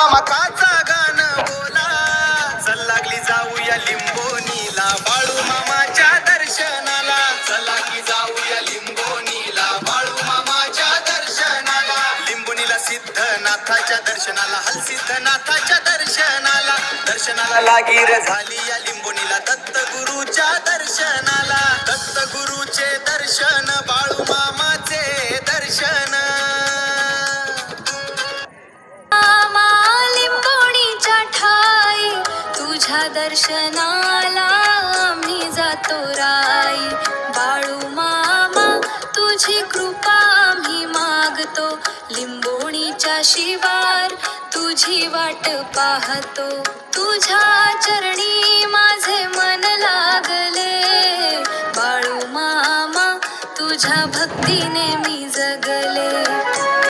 मामाकाचा गाणं बोला, चल लागली जाऊया लिंबोनीला, बाळू मामाच्या दर्शनाला. चल लागली जाऊया लिंबोनीला, बाळू मामाच्या दर्शनाला. लिंबोनीला सिद्धनाथाच्या दर्शनाला, हल सिद्धनाथाच्या दर्शनाला. दर्शनाला लागीर झाली या लिंबोनीला, दत्तगुरूच्या दर्शनाला. दत्तगुरूचे दर्शन, बाळू मामाचे दर्शन. तुझ्या दर्शनाला आम्ही जातो राई, बाळू मामा तुझी कृपा आम्ही मागतो. लिंबोणीच्या शिवार तुझी वाट पाहतो, तुझ्या चरणी माझे मन लागले. बाळू मामा तुझ्या भक्तीने मी जगले.